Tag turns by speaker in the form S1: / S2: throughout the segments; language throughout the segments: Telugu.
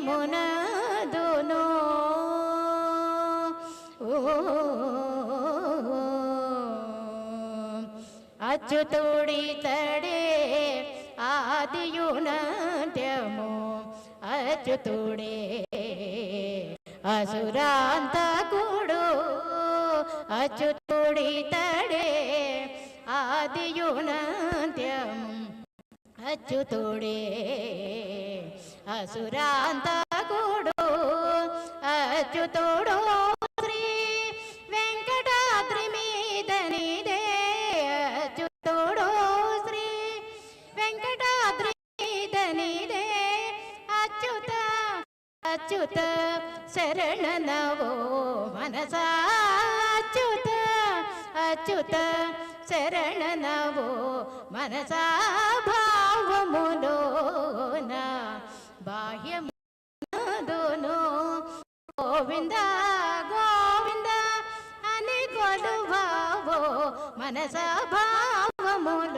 S1: బాహ్యమునదును అచ్యుతుడితడే ఆదియునంత్యము అచ్యుతుడే అసురాంతకుడు అచ్యుతుడితడే ఆదియునంత్యము అచ్యుతుడే అసురాంతకుడు అచ్యుతుడు శ్రీ వెంకటాద్రి మీద నీదే అచ్యుతుడు శ్రీ వెంకటాద్రి మీద నీదే అచ్యుత అచ్యుత శరణనవో మనసా అచ్యుత అచ్యుత శరణనవో మనసా భావములోన బాహ్యమునదును గోవింద గోవింద అని కొలువావో మనసా భావములోన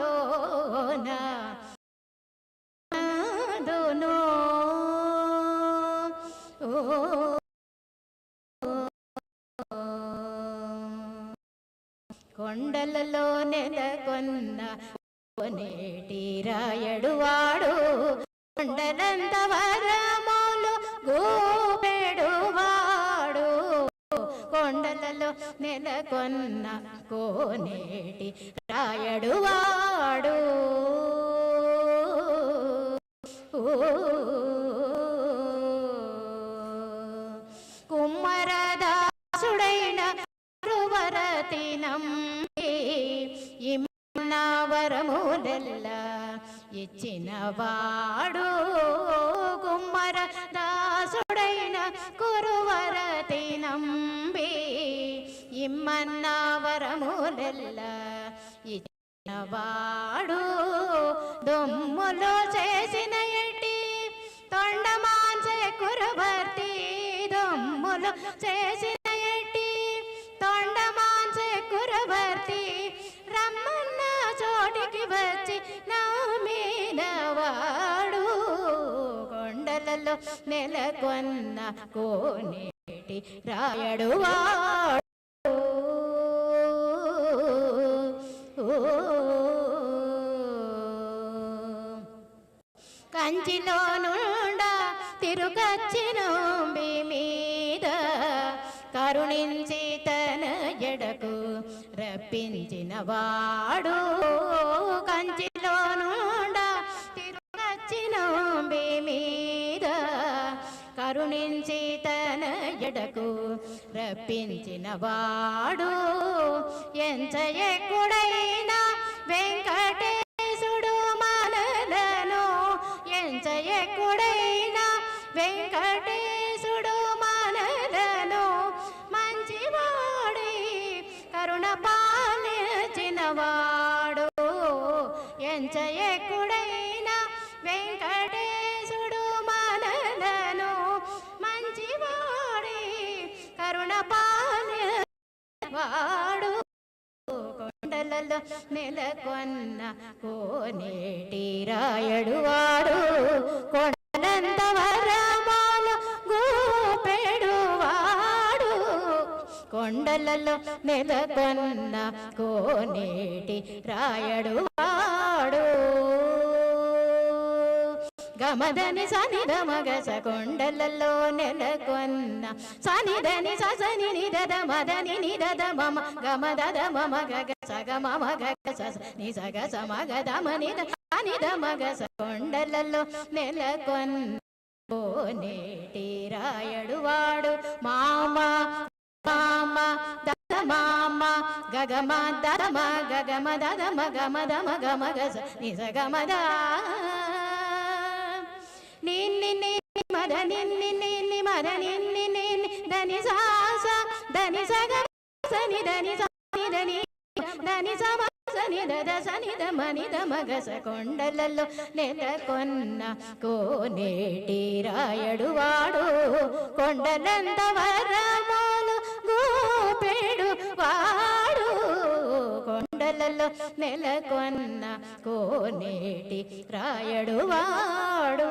S1: దును కొండలలో నెలకొన్న నేటి రాయడువాడు కొండలంత వరములు గోపెడువాడు కొండలలో నెలకొన్న కోనేటి రాయడువాడు కుమ్మరదాసుడైన గురువరతినంబి ఇమ్మన్న వరములెల్ల ఇచ్చినవాడు కుమ్మరదాసుడైన గురువరతినంబి ఇమ్మన్న వరములెల్ల ఇచ్చినవాడు దొమ్ములో చేసిన ఎట్టి తొండమాంసే కురువర్తి దొమ్ములో చేసిన ఎట్టి తొండమాంసే కురువర్తి రమ్మన్న చోటికి వచ్చి నమ్మినవాడు కొండలలో నెలకొన్న కోనేటి రాయడు వాడు కంచిలో నుండా తిరుగచ్చిన మీద కరుణించి తన ఎడకు రప్పించిన వాడు కంచిలో నుండా తిరుగచ్చిన మీద కరుణించి తన ఎడకు రప్పించిన వాడు ఎంత ఎక్కుడైనా వెంకటేశుడు మనలను ఎంత ఎక్కుడైనా వెంకటేశుడు మనలను మంచివాడి కరుణ పాలించినవాడు ఎంత ఎక్కుడైనా వెంకటేశుడు మనలను మంచివాడి కరుణ పాలించినవాడు కొండలలో నెలకొన్న కోనేటి రాయడు వాడు కొండలంత వరములు గోపెడువాడు కొండలలో నెలకొన్న కోనేటి రాయడు వాడు గమదని సనిధ మగస కొండలలో నెలకొన్న సనిధని సని నిదద మదని నిదద మమ గమదద మమ గగ సగ మమ గగ స ని సగ సమగద మనిద సనిధ మగస కొండలలో నెలకొన్న కోనేటి రాయడు వాడు మామ మామ దద మామ గగమ దమ గగమ దమ గమ దమ గమ గస ని సగ మద నిన్ని నిన్ని మద నిన్ని నిన్ని మద నిన్ని నిన్ని దని సాస దని సగ సని దని సని దని దని సమ సని దద సని దమని దమగస కొండలలో నెలకొన్న కోనేటి రాయడు వాడు కొండలంత వరములు గోపెడు వాడు కొండలలో నెలకొన్న కోనేటి రాయడు వాడు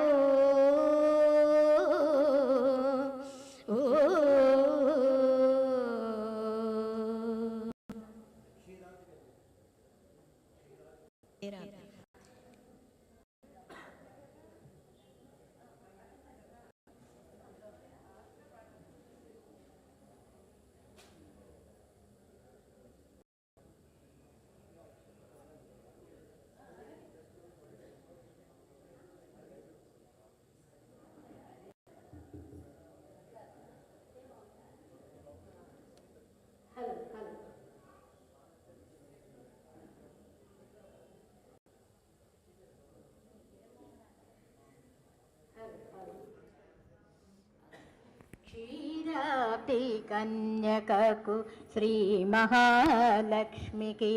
S1: క్షీరాబ్ది కన్యకకు శ్రీ మహాలక్ష్మికి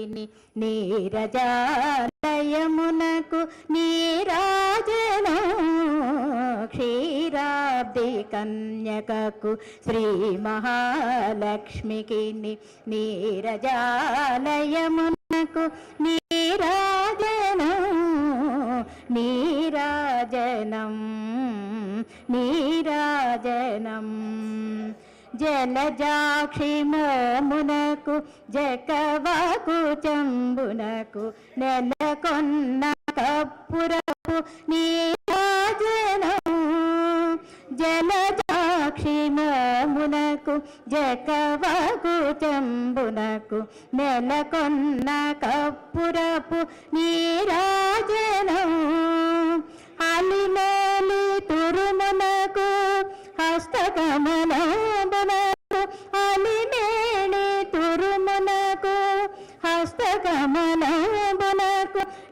S1: నీరజాలయమునకు నీరాజనం క్షీరాబ్ది కన్యకకు శ్రీ మహాలక్ష్మికి నీరజాలయమునకు నీరాజనం నీరాజనం నీరాజనం జలజాక్షి మోమునకు జకవాకు చంబునకు నెలకొన్న కప్పురపు నీరాజనం జలజాక్షి మోమునకు జకవాకు చంబునకు నెలకొన్న కప్పురపు నీరాజనం అలిమేలి తురుమునకు హస్తకమలంబునకు అలిమేలి తురుమునకు హస్తకమలంబునకు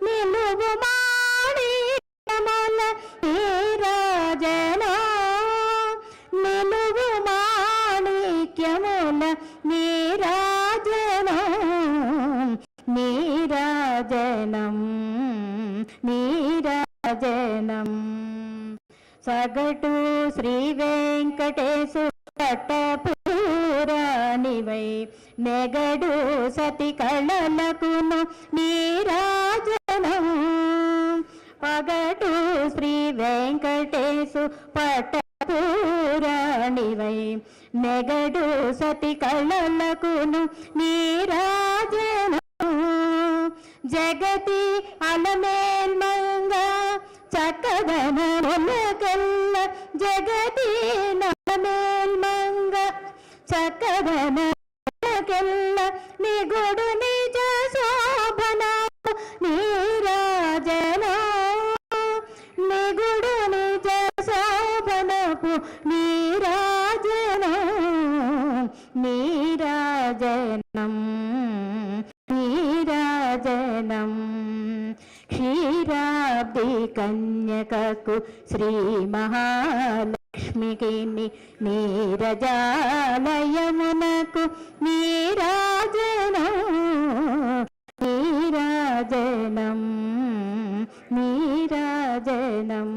S1: నిలువు మాణిక్యముల నీరాజన నిలువు మాణిక్యముల నీరాజనం నీరాజనం నీరాజనం సగటు శ్రీ వెంకటేశు పట్టపురాణివై నెగడు సతి కళలకును నీరాజనం పగటు శ్రీ వెంకటేశు పట్టపురాణివై నెగడు సతి కళలకును నీరాజనం జగతి అలమేల్మంగ చక్కదనములకెల్ల జగతి నలమేల్మంగ చక్కదనములకెల్ల నిగుడు నిజ శోభన నీరాజన నిగుడు నిజ శోభనపు నీరాజనం నీరాజనం నీరాజనం క్షీరాబ్ది కన్యకకు శ్రీ మహాలక్ష్మికి నీరజాలయమునకు నీరాజనం నీరాజనం నీరాజనం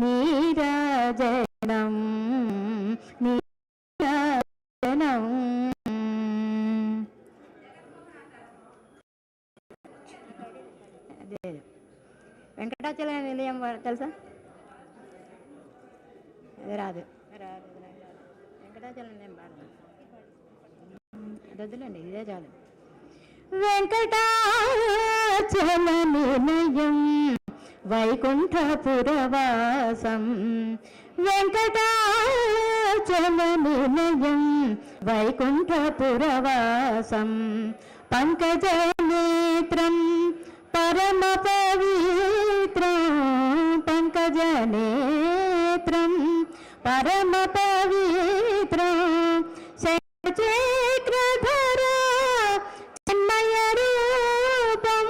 S1: నీరాజనం నీరాజనం వెంకటాచల నిలయం తెలుసా? అది రాదు వెంకటాచల నిలయం పాడతాం వద్దులేండి, ఇదే చాలు. వెంకటాచల నిలయం వైకుంఠపురవాసం వెంకటాచల నిలయం వైకుంఠపురవాసం పంకజనేత్రం పరమ పవిత్రం పంకజనేత్రం పరమ పవిత్రం శంకుచక్రధర చిన్మయ రూపం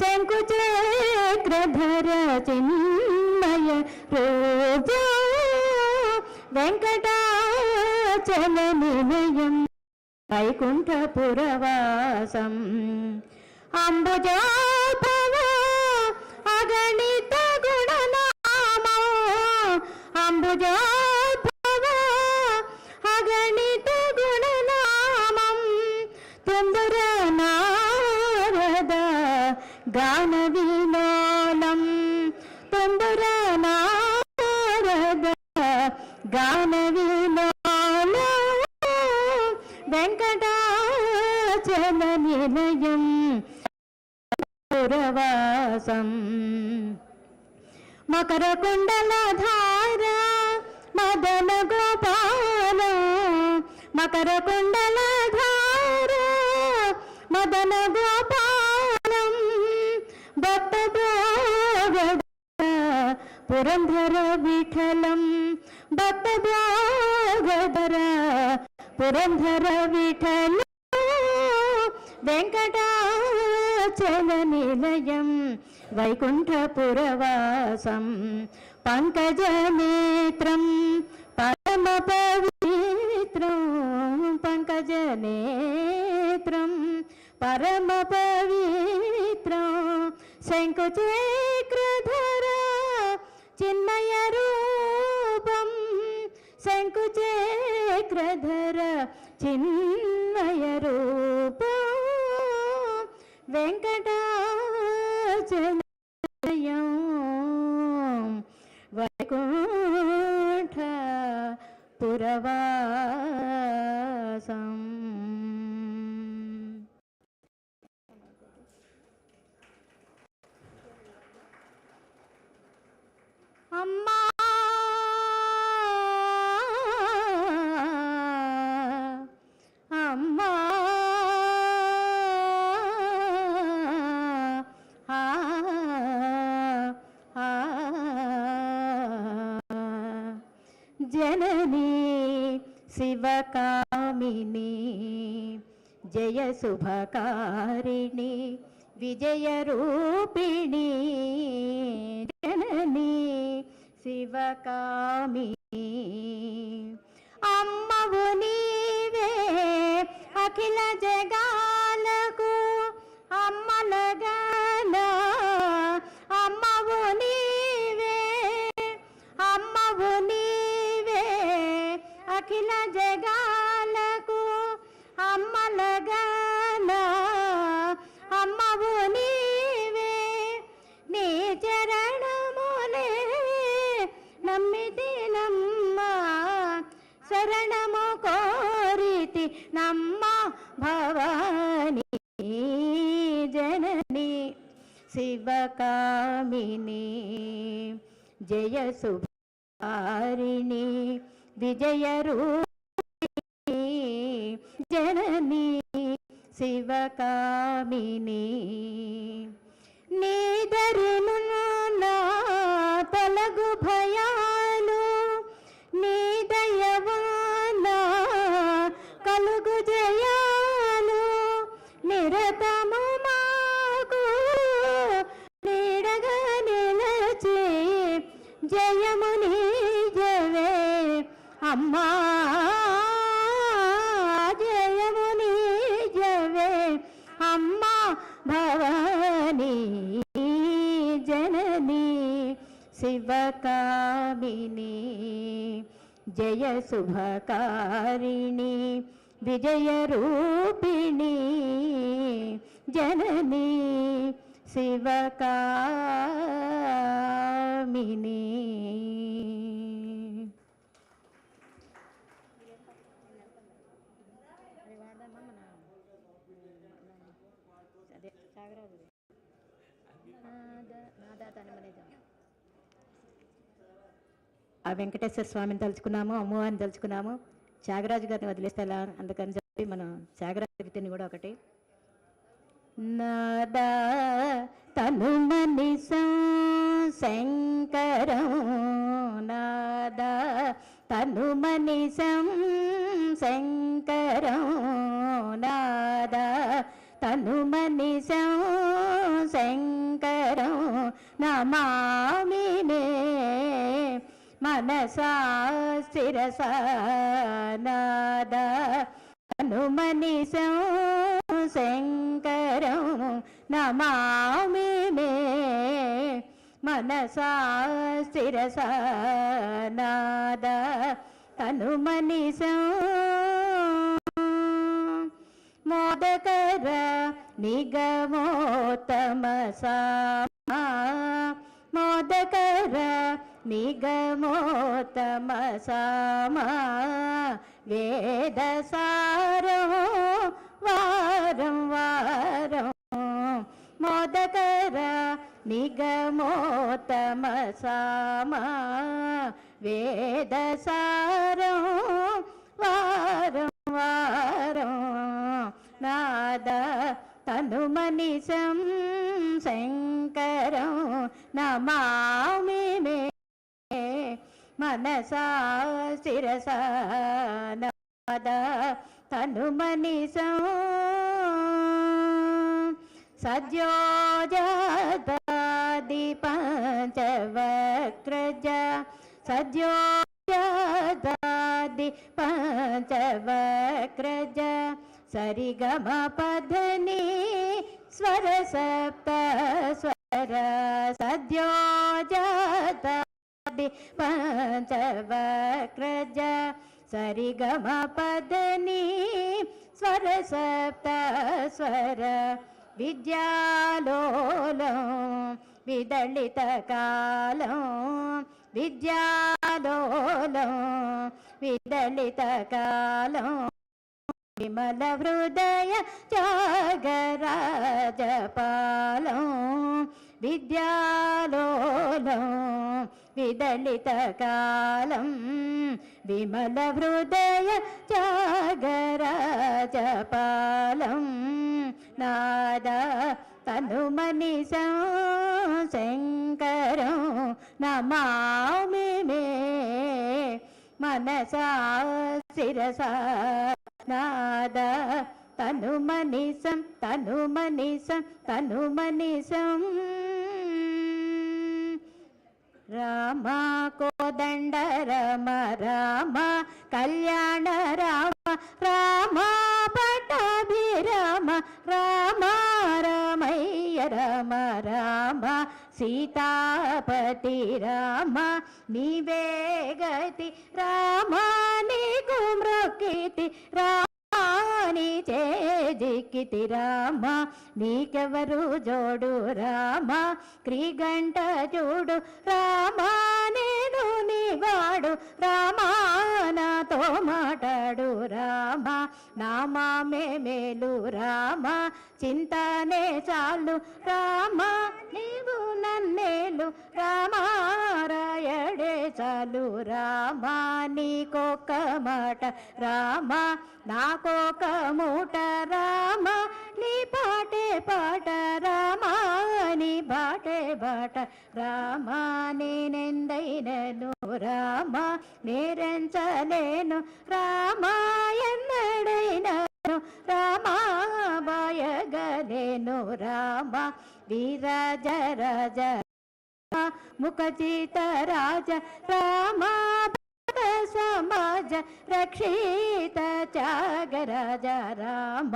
S1: శంకుచక్రధర చిన్మయ రూపం వెంకటాచల నిలయం వైకుంఠపురవాసం అంబుజాభవ అగణిత గుణనామ అంబుజాభవ అగణిత గుణనామం తుందర నారద గాన విలోలం తుందర నారద గాన విలోలం వెంకటాచల నిలయం పురవాసం మకర కుండలధార మదన గోపాల మకర కుండలధార మదన గోపాలం భక్త పురంధర విఠలం భక్త పురంధర విఠల వెంకటాచల నిలయం వైకుంఠపురవాసం పంకజనేత్రం పరమ పవిత్రం नेत्रं परमपवित्रं शङ्कुचक्रधरा चिन्मयरूपं शङ्कुचक्रधरा चिन्मयरूपं वेङ्कटाचलयं वैकुण्ठपुरवासम्। अम्मा अम्मा जननी शिवकामिनी जय शुभकारिणी विजयरूपिणी जननी शिवकामिनी अम्मवु नीवे अखिल जगाలకు అమ్మలగానా అమ్మవు నీవే అమ్మవు నీవే అఖిల జగాలకు అమ్మలగానా అమ్మవు నీవే నీ చరణములే నమ్మితినమ్మ శరణము కోరితి నమ్మ భవాని जननी शिवकामिनी जय शुभकारिणी विजयरूपिणी जननी शिवकामिनी नीदरिनुन्न तलगु भयालु नी दयवन्न कलुगु जयालु निरतमु నీడగా నిలచి జయము నీజవే అమ్మా జయము నీజవే అమ్మా భవానీ జననీ శివకామినీ జయ శుభకారిణి విజయరూపిణి जननी शिवकामिनी ఆ వెంకటేశ్వర స్వామిని తలుచుకున్నాము, అమ్మవారిని తలుచుకున్నాము. త్యాగరాజు గారిని వదిలేస్తే ఎలా, అందుకని చెప్పి మనం త్యాగరాజు గీతిని కూడా ఒకటి నాదా తనుమని శంకరం నాదా తనుమని శంకరం నాదా తనుమని శంకరం నమామి మే మనసా శిరసా నాదా తనుమని శంకరం నమామి మే మనసా శిరసా నాదా తనుమని మోదకర నిగమోత్తమసామా మోదకర నిగమోత్తమసామా వేదసారం వారం వారం మోదకర నిగమోత్తమసామా వేదసారం వారం వారం నాదా తనుమని శంకరం నమామి మే మనసా శిరసా నాదా తనుమని సద్యోజాతాది పంచవక్రజ సద్యోజాతాది जादादि पंचवक्रज सरिगम पधनी स्वर सप्त स्वर सद्यो जादादि पंचवक्रज सरिगम पधनी स्वर सप्त स्वर विद्यालोलं विदलित कालं विद्यालोलं विदलित कालं विमल हृदय त्यागराजपालं विद्यालोलं विदलित कालं विमल हृदय त्यागराजपालं नाद तनुमनिशं शङ्करं नमामि मे मनसा शिरसा नाद तनुमनिशं तनुमनिशं तनुमनिशं राम कोदंड राम राम कल्याण राम राम पट्टाभिराम राम रामయ్య राम राम सीतापति राम నీవే గతి రామ నీకు మ్రొక్కితి రామాని చేజిక్కితి రామ నీకెవరు జోడు రామ క్రీగంట చూడు రామ నేను నీవాడు రామ నాతో మాట్లాడు రామ నామామే మేలు రామ చింతనే చాలు రామ నీవు నన్నేలు రామ రాయడే చాలు రామ నీకొక్క మాట రామ నాకొక మూట రామ నీ పాటే పాట రామ నీ బాటే బాట రామ నేనెందైనను రామ నేరెంచలేను రామ ఎన్నడైనను రామ బాయగలేను రామ వీరాజ రాజ ముఖచిత రాజ రామ समाज रक्षित त्यागराज राम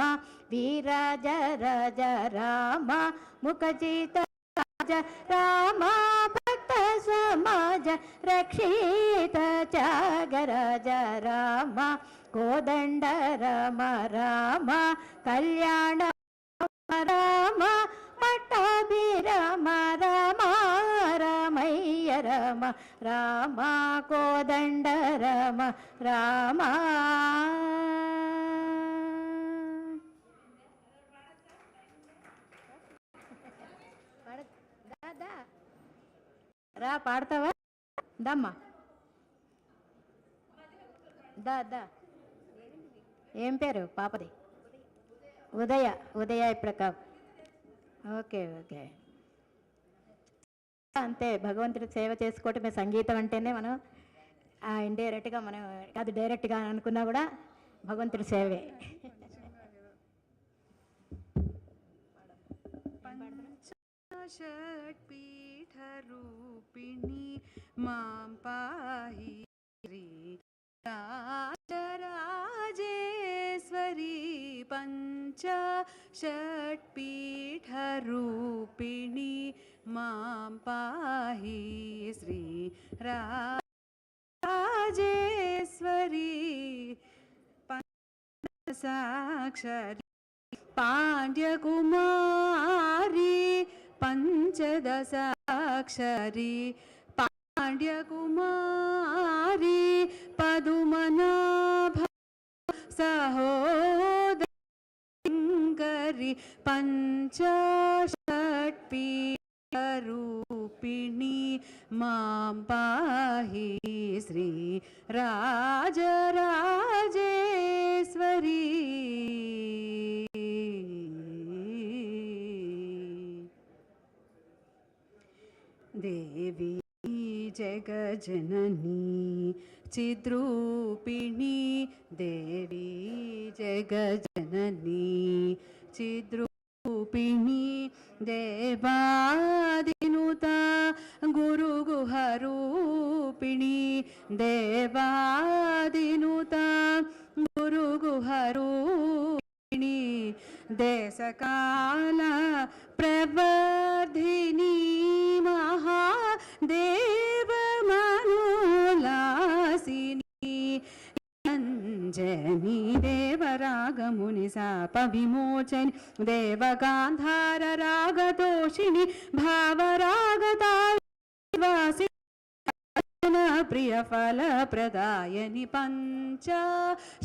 S1: वीराज राज राम मुखजित राज राम भक्त समाज रक्षित त्यागराज राम कोदंड राम राम कल्याण राम पट्टाभिराम राम రామయ్య రామ రామ కోదండ రామ రామ రా పాడతావా దమ్మా దా దా ఏం పేరు పాపది ఉదయ ఉదయ ప్రకాప్ ఓకే ఓకే అంతే భగవంతుడి సేవ చేసుకోవటమే సంగీతం అంటేనే మనం ఇండైరెక్ట్గా మనం కాదు డైరెక్ట్గా అనుకున్నా కూడా భగవంతుడి సేవే
S2: షట్పీఠ రూపిణి మాం పాహి శ్రీ రాజరాజేశ్వరి పంచ షట్పీఠ రూపిణి మాం పాహి శ్రీ రాజేశ్వరి సాక్షరి పాండ్యకుమారి పంచదశాక్షరి పాండ్యకుమారి పదుమనాభ సహోదరి పంచషట్పీఠరూపిణి మాం పాహి శ్రీ రాజరాజేశ్వరి దేవి జగజననీ చిద్రూపిణి దేవి జగజననీ చిద్రూపిణి దేవాదినుత గురుగుహరూపిణి रूपिणी देवादिनुता गुरुगुहरूपिणी देशकाल प्रवर्धिनी महादेवमनुलासिनी अंजनी देवरागमुनि साप विमोचनि देवगान्धार रागदोषिणि भावरागदावासि प्रिय फल प्रदायनि पंच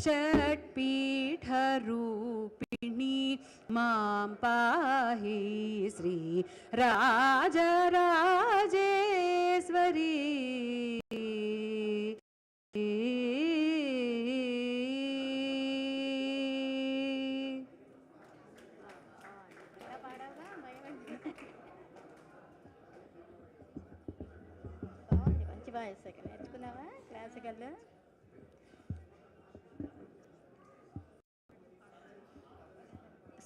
S2: षट्पीठ रूपिणी मां पाहि श्री राजराजेश्वरी
S1: నేర్చుకున్నావా క్లాసికల్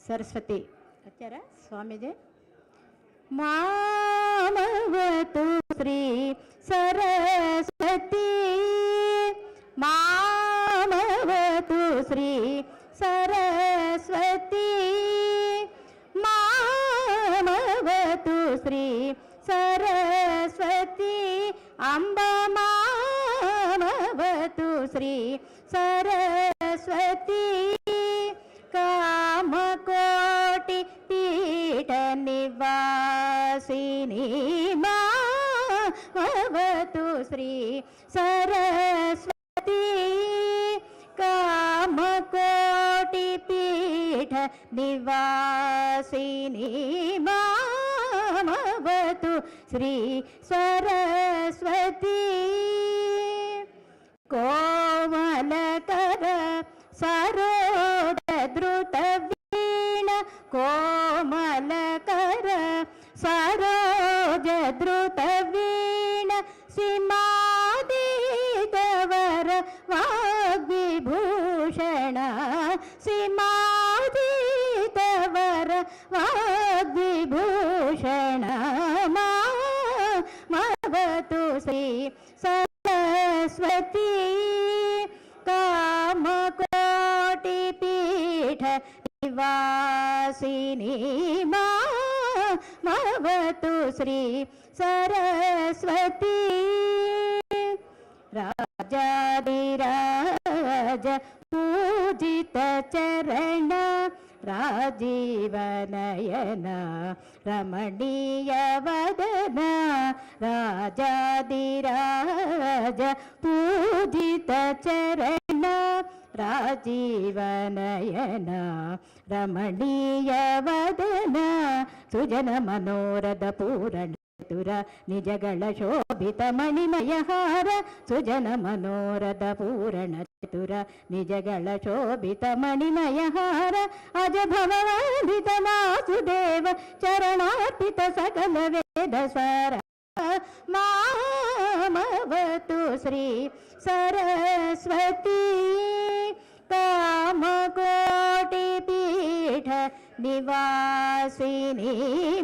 S1: సరస్వతి వచ్చారా స్వామిజీ మామవతు శ్రీ సరస్వతి మామవతు శ్రీ సరస్వతి మామవతు శ్రీ సరస్వతి అంబ మామవతు శ్రీ సరస్వతి కామకోటి పీఠ నివాసిని మామవతు శ్రీ సరస్వతి కామకోటి పీఠ నివాసిని మామవతు శ్రీ సరస్వతి కోమలకర సరోజ ధృత వీణ కోమలకర సరోజ ధృత వీణ సీమాదీతవర వాగ్విభూషణ సీమాదీతవర వాగ్విభూషణ మామవతు శ్రీ సరస్వతి కామకోటి పీఠ నివాసిని మామవతు శ్రీ సరస్వతి రాజాదిరాజ పూజిత చరణ రాజీవనయన రమణీయ వదన రాజాదిరాజ పూజిత చరణ రాజీవనయన రమణీయ వదన సుజన మనోరథ పూరణ నిజగళ శోభిత మణిమయహార సుజన మనోరథ పూరణ చతుర నిజగళ శోభిత మణిమయహార అజ భవవందిత వాసుదేవ చరణార్పిత సకల వేద స్వర మామవతు శ్రీ సరస్వతి కామకోటి పీఠ నివాసిని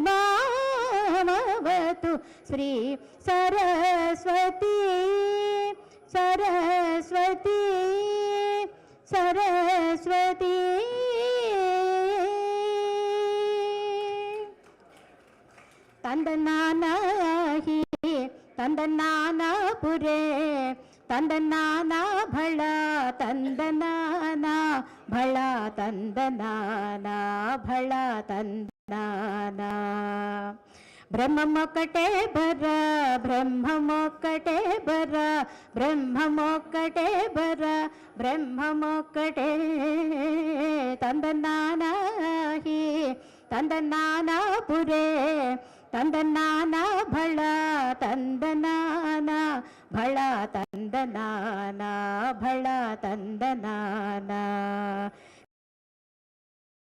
S1: మామవతు శ్రీ సరస్వతి సరస్వతి సరస్వతి తందనానాహి తందనానాపురే తందనానా భళ తందనానా భళ తందనానా భళ తందనానా బ్రహ్మమొక్కటే బర బ్రహ్మమొక్కటే బర బ్రహ్మమొక్కటే బర బ్రహ్మమొక్కటే తందనానాహి తందనానాపురే తందనానా భళ తందనానా భళ తందనానా భళ తందనానా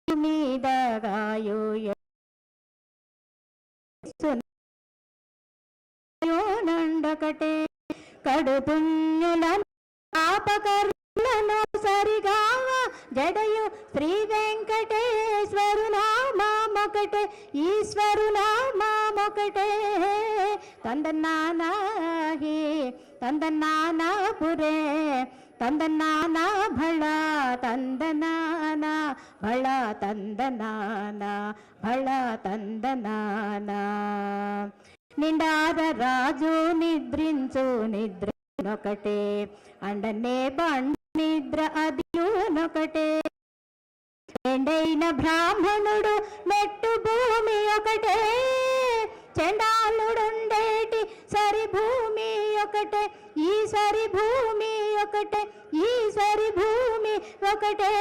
S1: మీదగాయు నండకటే కడు పుణ్యులను పాపకర్మలను సరిగావ జడయు శ్రీ వెంకటేశ్వరు నామొకటే ఈశ్వరు నామొకటే తందనానాహి ತಂದನಾನ ಪುರೇ ತಂದನಾನ ಭಳ ತಂದನಾನ ಭಳ ತಂದನಾನ ಭಳ ತಂದನಾನ నిండార రాజు నిద్రించు నిద్రనొకటే అండనే బండ నిద్ర అదియునొకటే ఎండైన బ్రాహ్మణుడు మెట్టు భూమి ఒకటే చండాలుడుండేటి సరి భూమి ఒకటే ఈ సరి భూమి ఒకటే ఈ సరి భూమి ఒకటే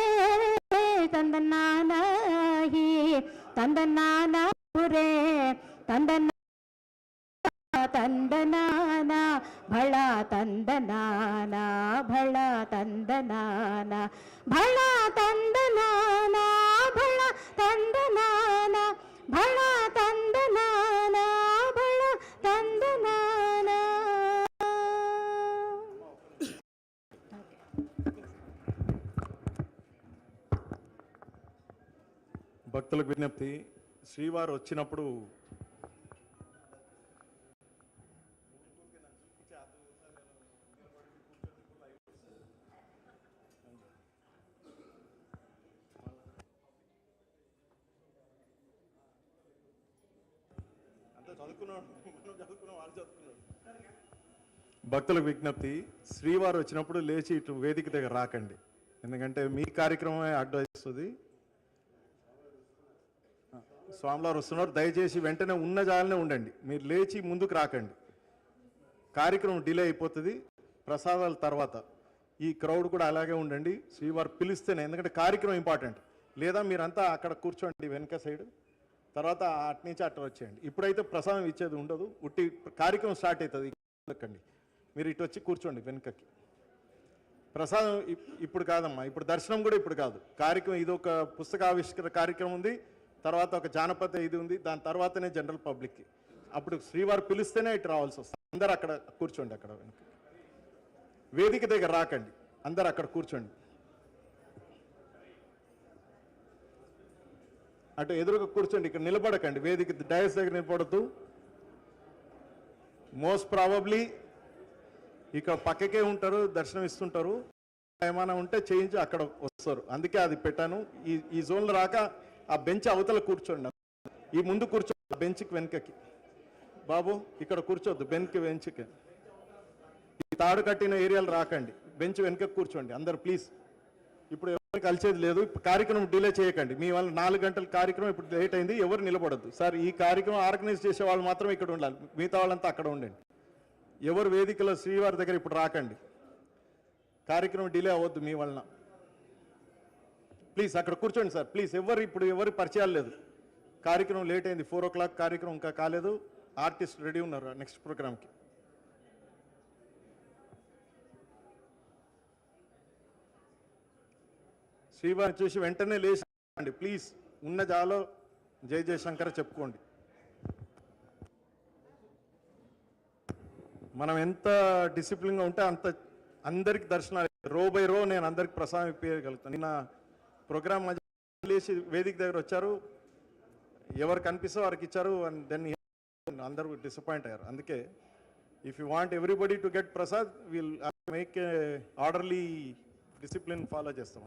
S1: తందనానహి తందనాన పురే తందన ತಂದನಾನ ಭಳ ತಂದನಾನ ಭಳ ತಂದನಾನ ಭಳ ತಂದನಾನ ಭಳ ತಂದನಾನ ಭಳ ತಂದನಾನ ಭಳ ತಂದನಾನ.
S3: భక్తులకు విజ్ఞప్తి, శ్రీవారు వచ్చినప్పుడు భక్తులకు విజ్ఞప్తి, శ్రీవారు వచ్చినప్పుడు లేచి ఇటు వేదిక దగ్గర రాకండి, ఎందుకంటే మీ కార్యక్రమమే అడ్వైస్తుంది. స్వామివారు వస్తున్నారు, దయచేసి వెంటనే ఉన్న జాగాలనే ఉండండి, మీరు లేచి ముందుకు రాకండి, కార్యక్రమం డిలే అయిపోతుంది. ప్రసాదాల తర్వాత ఈ క్రౌడ్ కూడా అలాగే ఉండండి, శ్రీవారు పిలిస్తేనే, ఎందుకంటే కార్యక్రమం ఇంపార్టెంట్. లేదా మీరంతా అక్కడ కూర్చోండి వెనక సైడ్, తర్వాత అటు నుంచి అటు వచ్చేయండి. ఇప్పుడైతే ప్రసాదం ఇచ్చేది ఉండదు, ఉట్టి కార్యక్రమం స్టార్ట్ అవుతుంది. కండి మీరు ఇటు వచ్చి కూర్చోండి వెనుకకి. ప్రసాదం ఇప్పుడు కాదమ్మా, ఇప్పుడు దర్శనం కూడా ఇప్పుడు కాదు, కార్యక్రమం ఇది ఒక పుస్తకావిష్కరణ కార్యక్రమం ఉంది, తర్వాత ఒక జానపద ఇది ఉంది, దాని తర్వాతనే జనరల్ పబ్లిక్కి. అప్పుడు శ్రీవారు పిలిస్తేనే ఇటు రావాల్సి వస్తుంది. అందరు అక్కడ కూర్చోండి, అక్కడ వెనుక వేదిక దగ్గర రాకండి, అందరు అక్కడ కూర్చోండి. అటు ఎదురుగా కూర్చోండి, ఇక్కడ నిలబడకండి, వేదిక డయాస్ దగ్గర నిలబడద్దు. మోస్ట్ ప్రాబబ్లీ ఇక్కడ పక్కకే ఉంటారు, దర్శనం ఇస్తుంటారు, ఏమైనా ఉంటే చేయించి అక్కడ వస్తారు, అందుకే అది పెట్టాను. ఈ జోన్లో రాక ఆ బెంచ్ అవతల కూర్చోండి, ఈ ముందు కూర్చోండి బెంచ్కి వెనుకకి. బాబు ఇక్కడ కూర్చోద్దు, బెంచ్కి ఈ తాడు కట్టిన ఏరియాలు రాకండి, బెంచ్ వెనుక కూర్చోండి అందరు ప్లీజ్. ఇప్పుడు ఎవరు కలిసేది లేదు, ఇప్పుడు కార్యక్రమం డిలే చేయకండి, మీ వల్ల 4 గంటల కార్యక్రమం ఇప్పుడు లేట్ అయింది, ఎవరు నిలబడద్దు. సార్ ఈ కార్యక్రమం ఆర్గనైజ్ చేసే వాళ్ళు మాత్రం ఇక్కడ ఉండాలి, మిగతా వాళ్ళంతా అక్కడ ఉండండి. ఎవరు వేదికలో శ్రీవారి దగ్గర ఇప్పుడు రాకండి, కార్యక్రమం డిలే అవ్వద్దు మీ వలన. ప్లీజ్ అక్కడ కూర్చోండి సార్ ప్లీజ్. ఎవరు పరిచయాలు లేదు, కార్యక్రమం లేట్ అయింది, 4 o'clock కార్యక్రమం ఇంకా కాలేదు, ఆర్టిస్ట్ రెడీ ఉన్నారు నెక్స్ట్ ప్రోగ్రామ్కి. శ్రీవారిని చూసి వెంటనే లేచండి ప్లీజ్, ఉన్న జాలో జై జయశంకర్ చెప్పుకోండి. మనం ఎంత డిసిప్లిన్గా ఉంటే అంత అందరికి దర్శనాలు, రో బై రో నేను అందరికి ప్రసాదం ఇప్పగలుగుతాను. నిన్న ప్రోగ్రామ్ లేచి వేదిక దగ్గర వచ్చారు, ఎవరు కనిపిస్తే వారికి ఇచ్చారు, అండ్ దెన్ అందరూ డిసప్పాయింట్ అయ్యారు. అందుకే if you want everybody to get Prasad, will make a orderly discipline follow చేస్తాం.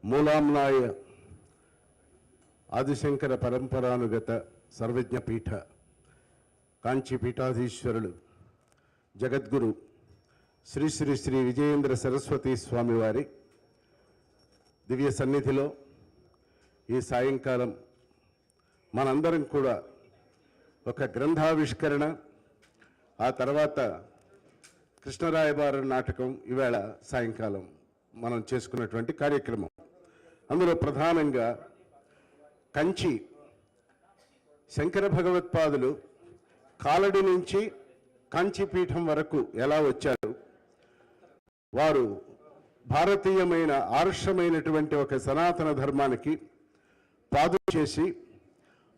S4: మూలాంనాయ ఆదిశంకర పరంపరానుగత సర్వజ్ఞపీఠ కాంచీ పీఠాధీశ్వరులు జగద్గురు శ్రీ శ్రీ శ్రీ విజయేంద్ర సరస్వతి స్వామివారి దివ్య సన్నిధిలో ఈ సాయంకాలం మనందరం కూడా ఒక గ్రంథావిష్కరణ, ఆ తర్వాత కృష్ణరాయబార నాటకం ఈవేళ సాయంకాలం మనం చేసుకున్నటువంటి కార్యక్రమం. అందులో ప్రధానంగా కంచి శంకర భగవత్పాదులు కాలడి నుంచి కాంచీపీఠం వరకు ఎలా వచ్చారు, వారు భారతీయమైన ఆర్షమైనటువంటి ఒక సనాతన ధర్మానికి పాదు చేసి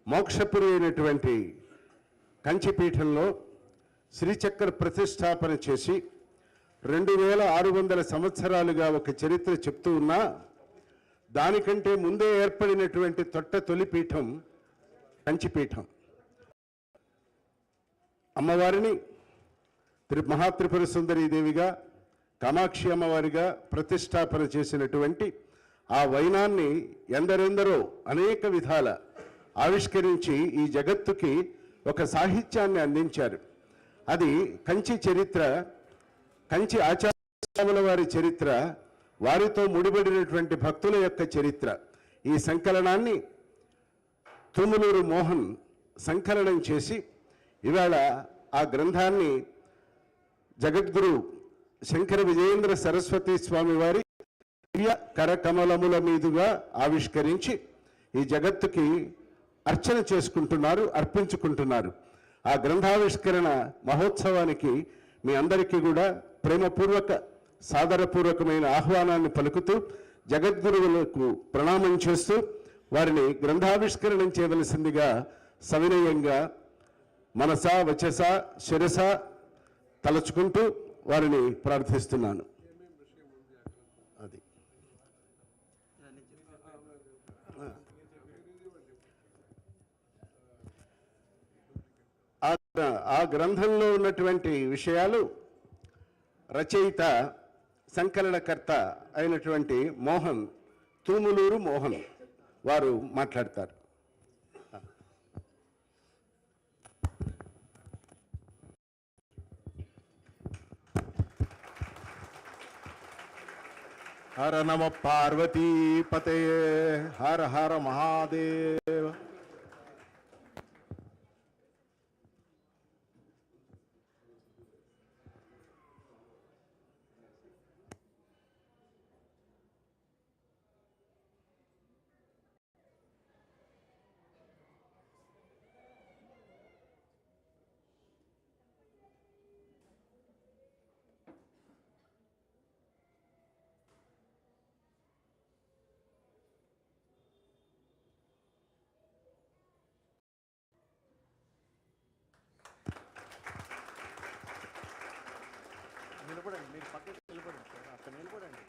S4: మోక్షపురి అయినటువంటి కంచిపీఠంలో శ్రీచక్ర ప్రతిష్టాపన చేసి 2600 సంవత్సరాలుగా ఒక చరిత్ర చెప్తూ ఉన్నా, దానికంటే ముందే ఏర్పడినటువంటి తొలి పీఠం కంచిపీఠం. అమ్మవారిని మహాత్రిపుర సుందరీదేవిగా, కామాక్షి అమ్మవారిగా ప్రతిష్టాపన చేసినటువంటి ఆ వైనాన్ని ఎందరెందరో అనేక విధాల ఆవిష్కరించి ఈ జగత్తుకి ఒక సాహిత్యాన్ని అందించారు. అది కంచి చరిత్ర, కంచి ఆచార్యుల వారి చరిత్ర, వారితో ముడిపడినటువంటి భక్తుల యొక్క చరిత్ర. ఈ సంకలనాన్ని తుమ్మలూరు మోహన్ సంకలనం చేసి ఇవాళ ఆ గ్రంథాన్ని జగద్గురు శంకర విజయేంద్ర సరస్వతి స్వామి వారి దివ్య కరకమలముల మీదుగా ఆవిష్కరించి ఈ జగత్తుకి అర్చన చేసుకుంటున్నారు, అర్పించుకుంటున్నారు. ఆ గ్రంథావిష్కరణ మహోత్సవానికి మీ అందరికీ కూడా ప్రేమపూర్వక సాదరపూర్వకమైన ఆహ్వానాన్ని పలుకుతూ జగద్గురువులకు ప్రణామం చేస్తూ వారిని గ్రంథావిష్కరణం చేయవలసిందిగా సవినయంగా మనసా వచస శిరస తలచుకుంటూ వారిని ప్రార్థిస్తున్నాను. అది ఆ గ్రంథంలో ఉన్నటువంటి విషయాలు రచయిత సంకలనకర్త అయినటువంటి మోహన్, తూములూరు మోహన్ వారు మాట్లాడతారు.
S3: హర నమ పార్వతీపతయే, హర హర మహాదేవ. నిలబడండి, మీరు పక్కకి నిలబడండి సార్, అక్కడ నిలబడండి,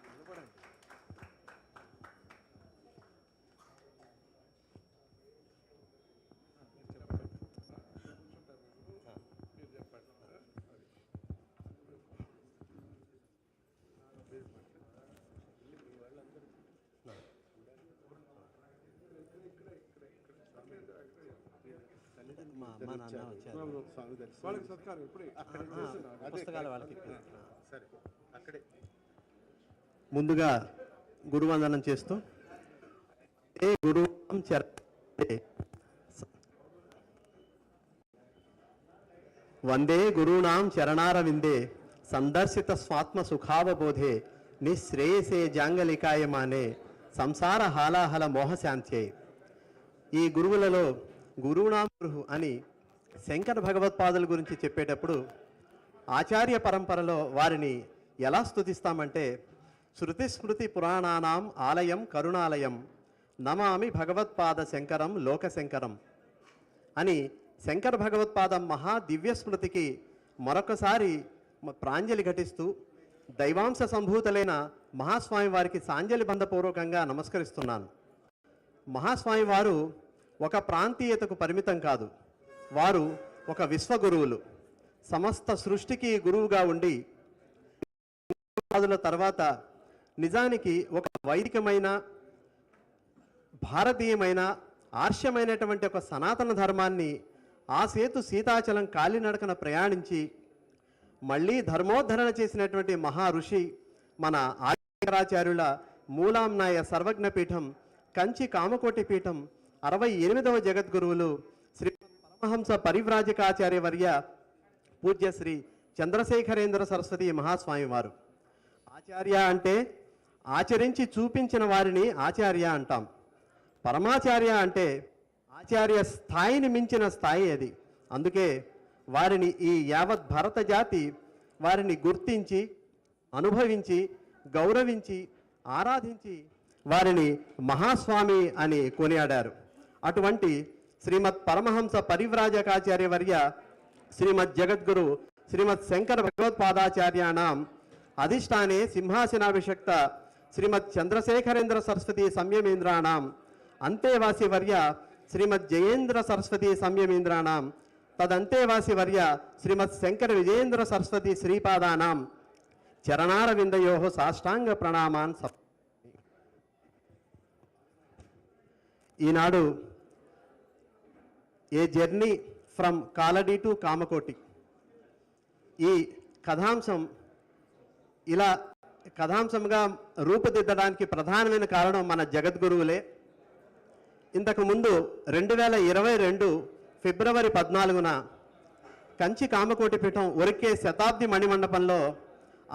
S3: నిలబడండి.
S5: ముందుగా గురువందనం చేస్తూ వందే గురూణాం చరణారవిందే సందర్శిత స్వాత్మ సుఖావబోధే నిశ్రేయసే జాంగలికాయమానే సంసార హాలాహల మోహశాంత్యే. ఈ గురువులలో గురువునాం గురు అని శంకర భగవత్పాదుల గురించి చెప్పేటప్పుడు ఆచార్య పరంపరలో వారిని ఎలా స్తుతిస్తామంటే, శృతి స్మృతి పురాణానాం ఆలయం కరుణాలయం నమామి భగవత్పాద శంకరం లోకశంకరం అని శంకర భగవత్పాదం మహా దివ్య స్మృతికి మరొకసారి ప్రాంజలి ఘటిస్తూ దైవాంశ సంభూతులైన మహాస్వామి వారికి సాంజలి బంధపూర్వకంగా నమస్కరిస్తున్నాను. మహాస్వామి వారు ఒక ప్రాంతీయతకు పరిమితం కాదు, వారు ఒక విశ్వగురువులు. సమస్త సృష్టికి గురువుగా ఉండి తర్వాత నిజానికి ఒక వైదికమైన భారతీయమైన ఆర్ష్యమైనటువంటి ఒక సనాతన ధర్మాన్ని ఆ సేతు సీతాచలం కాలినడకన ప్రయాణించి మళ్ళీ ధర్మోద్ధరణ చేసినటువంటి మహా ఋషి మన ఆచార్యుల మూలాంనాయ సర్వజ్ఞ పీఠం కంచి కామకోటి పీఠం 68వ జగద్గురువులు శ్రీ పరమహంస పరివ్రాజకాచార్య వర్య పూజ్య శ్రీ చంద్రశేఖరేంద్ర సరస్వతి మహాస్వామి వారు. ఆచార్య అంటే ఆచరించి చూపించిన వారిని ఆచార్య అంటాం. పరమాచార్య అంటే ఆచార్య స్థాయిని మించిన స్థాయి అది. అందుకే వారిని ఈ యావత్ భారత జాతి వారిని గుర్తించి అనుభవించి గౌరవించి ఆరాధించి వారిని మహాస్వామి అని కొనియాడారు. అటువంటి శ్రీమద్ పరమహంస పరివ్రాజకాచార్య వర్య శ్రీమద్ జగద్గురు శ్రీమద్ శంకర భగవత్పాదాచార్యాణం అధిష్టానే సింహాసనాభిషక్త శ్రీమద్ చంద్రశేఖరేంద్ర సరస్వతి సంయమేంద్రాణం అంతేవాసి వర్య శ్రీమద్ జయేంద్ర సరస్వతి సంయమేంద్రాణం తదంతేవాసి వర్య శ్రీమద్ శంకర విజయేంద్ర సరస్వతి శ్రీపాదానాం చరణారవిందయో సాష్టాంగ ప్రణామాన్ ఈనాడు a journey from Kaladi to Kamakoti ఈ కథాంశం ఇలా కథాంశంగా రూపుదిద్దడానికి ప్రధానమైన కారణం మన జగద్గురువులే. ఇంతకుముందు 2022 ఫిబ్రవరి 14న కంచి కామకోటి పీఠం ఒరికే శతాబ్ది మణిమండపంలో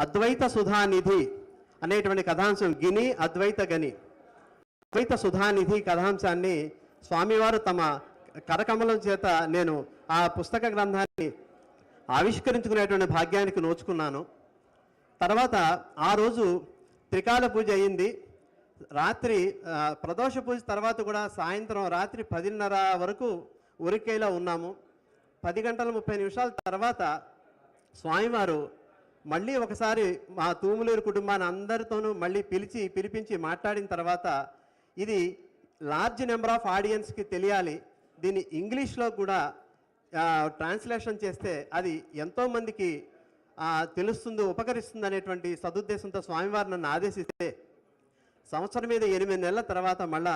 S5: అద్వైత సుధానిధి అనేటువంటి కథాంశం గిని అద్వైత గని అద్వైత సుధానిధి కథాంశాన్ని స్వామివారు తమ కరకమలం చేత నేను ఆ పుస్తక గ్రంథాన్ని ఆవిష్కరించుకునేటువంటి భాగ్యానికి నోచుకున్నాను. తర్వాత ఆ రోజు త్రికాల పూజ అయింది. రాత్రి ప్రదోష పూజ తర్వాత కూడా సాయంత్రం రాత్రి 10:30 వరకు ఉరికేలో ఉన్నాము. 10:30 తర్వాత స్వామివారు మళ్ళీ ఒకసారి మా తూములూరు కుటుంబాన్ని అందరితోనూ మళ్ళీ పిలిపించి మాట్లాడిన తర్వాత ఇది లార్జ్ నెంబర్ ఆఫ్ ఆడియన్స్కి తెలియాలి, దీన్ని ఇంగ్లీష్లో కూడా ట్రాన్స్లేషన్ చేస్తే అది ఎంతోమందికి తెలుస్తుంది ఉపకరిస్తుంది అనేటువంటి సదుద్దేశంతో స్వామివారు నన్ను ఆదేశిస్తే సంవత్సరం మీద 8 నెలల తర్వాత మళ్ళా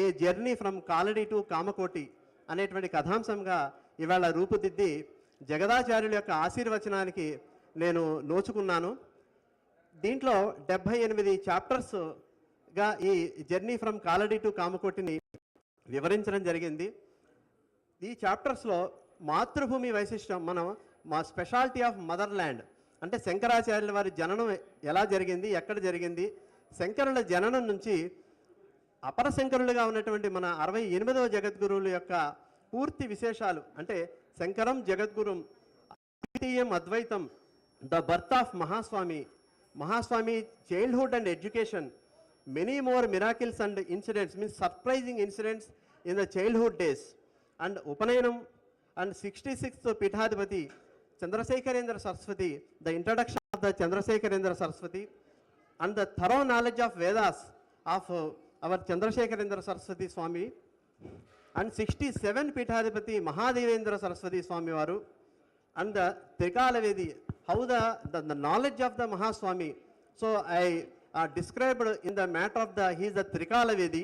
S5: ఏ journey from Kaladi to Kamakoti అనేటువంటి కథాంశంగా ఇవాళ రూపుదిద్ది జగదాచార్యుల యొక్క ఆశీర్వచనానికి నేను నోచుకున్నాను. దీంట్లో 78 చాప్టర్స్గా ఈ జర్నీ ఫ్రమ్ కాలడి టు కామకోటిని వివరించడం జరిగింది. ఈ చాప్టర్స్లో మాతృభూమి వైశిష్టం మనం మా స్పెషాలిటీ ఆఫ్ మదర్ ల్యాండ్ అంటే శంకరాచార్యుల వారి జననం ఎలా జరిగింది, ఎక్కడ జరిగింది, శంకరుల జననం నుంచి అపర శంకరులుగా ఉన్నటువంటి మన 68వ జగద్గురువుల యొక్క పూర్తి విశేషాలు అంటే శంకరం జగద్గురుం అద్వితీయం అద్వైతం the birth of Mahaswami childhood and education many more miracles and incidents means surprising incidents in the childhood days and upanayanam and 66th peethadhipathi Chandrasekharendra Saraswati the introduction of the Chandrasekharendra Saraswati and the thorough knowledge of Vedas of our Chandrasekharendra Saraswati Swami and 67 peethadhipathi Mahadevendra Saraswati Swami వారు and the trikalavedi how the knowledge of the Mahaswami. So I described in the matter of he is the Trikalavedi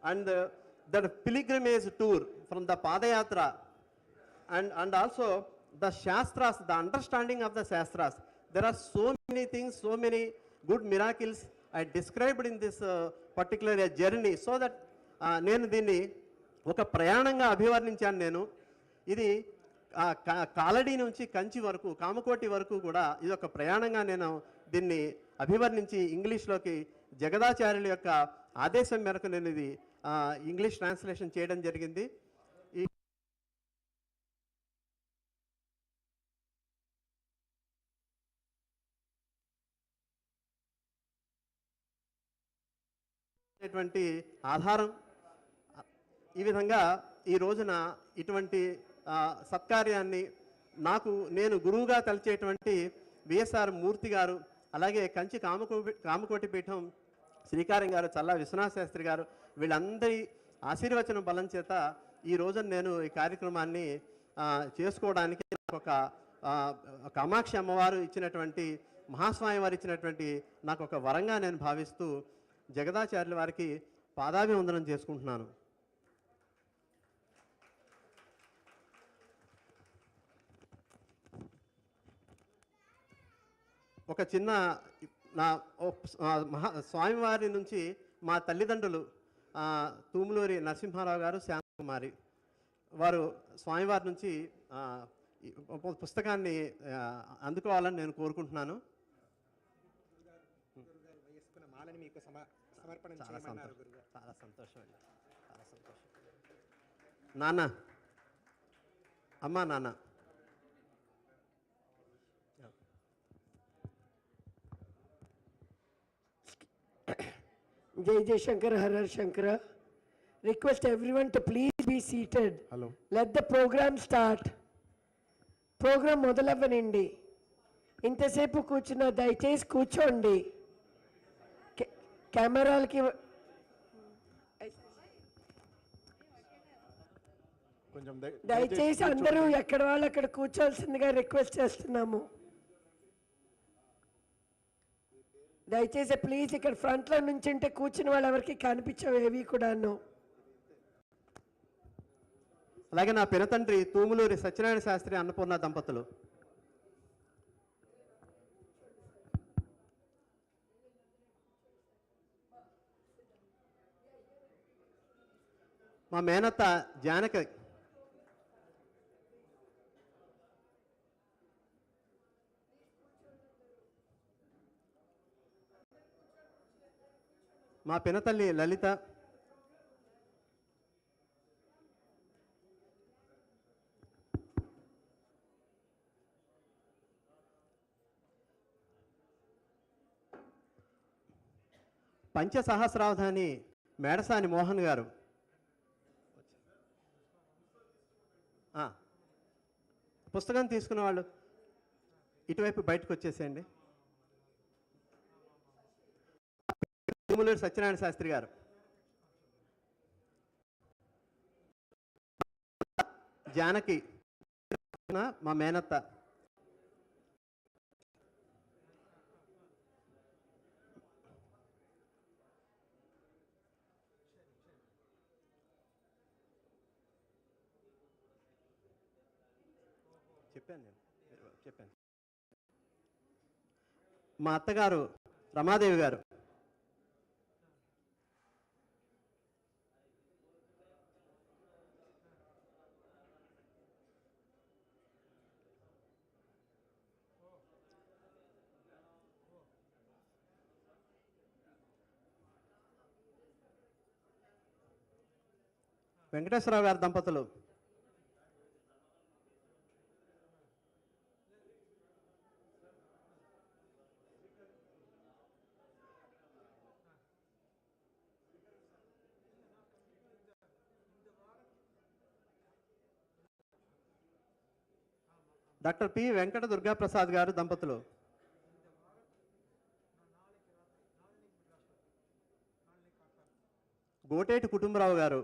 S5: and the pilgrimage tour from the Padayatra and also the Shastras, the understanding of the Shastras. There are so many things, so many good miracles I described in this particular journey so that నేను దీన్ని ఒక ప్రయాణంగా అభివర్ణించాను. నేను ఇది కాలడి నుంచి కంచి వరకు కామకోటి వరకు కూడా ఇది ఒక ప్రయాణంగా నేను దీన్ని అభివర్ణించి ఇంగ్లీష్లోకి జగదాచార్యుల యొక్క ఆదేశం మేరకు నేను ఇది ఇంగ్లీష్ ట్రాన్స్లేషన్ చేయడం జరిగింది. ఈ ఆధారం ఈ విధంగా ఈ రోజున ఇటువంటి సత్కార్యాన్ని నేను గురువుగా తలిచేటువంటి విఎస్ఆర్ మూర్తి గారు, అలాగే కంచి కామకోటి పీఠం శ్రీకారం గారు, చల్లా విశ్వనాథ శాస్త్రి గారు, వీళ్ళందరి ఆశీర్వచనం బలం చేత ఈ రోజున నేను ఈ కార్యక్రమాన్ని చేసుకోవడానికి ఒక కామాక్షి అమ్మవారు ఇచ్చినటువంటి మహాస్వామి వారు ఇచ్చినటువంటి నాకు ఒక వరంగా నేను భావిస్తూ జగదాచార్యుల వారికి పాదాభివందనం చేసుకుంటున్నాను. ఒక చిన్న స్వామివారి నుంచి మా తల్లిదండ్రులు తూములూరి నరసింహారావు గారు, శ్యామకుమారి వారు స్వామివారి నుంచి పుస్తకాన్ని అందుకోవాలని నేను కోరుకుంటున్నాను. చాలా సంతోషం అండి, చాలా సంతోషం. నాన్న, అమ్మా, నాన్న,
S6: Jai Jai Shankara, Har Har Shankara. Request everyone to please be seated.
S3: Hello.
S6: Let the program start. Program మొదలవ్వనండి. ఇంతసేపు కూర్చున్న దయచేసి కూర్చోండి. కెమెరాలకి
S3: కొంచెం
S6: దయచేసి అందరూ ఎక్కడ వాళ్ళు అక్కడ కూర్చోవలసిందిగా రిక్వెస్ట్ చేస్తున్నాము. దయచేసి ప్లీజ్ ఇక్కడ ఫ్రంట్లో నుంచి ఉంటే కూర్చుని వాళ్ళు ఎవరికి కనిపించవు ఏవి కూడాను.
S5: అలాగే నా పినతండ్రి తూములూరి సత్యనారాయణ శాస్త్రి, అన్నపూర్ణ దంపతులు. మా మేనత్త జానకి, మా పినతల్లి లలిత, పంచసహస్రావధాని మేడసాని మోహన్ గారు, పుస్తకం తీసుకున్న వాళ్ళు ఇటువైపు బయటకు వచ్చేసేయండి. తూములూరి సత్యనారాయణ శాస్త్రి గారు, జానకి మా మేనత్త, చెప్పాను మా అత్తగారు రమాదేవి గారు, వెంకటేశ్వరరావు గారి దంపతులు, డాక్టర్ పి వెంకట దుర్గాప్రసాద్ గారు దంపతులు, గోటేటి కుటుంబరావు గారు,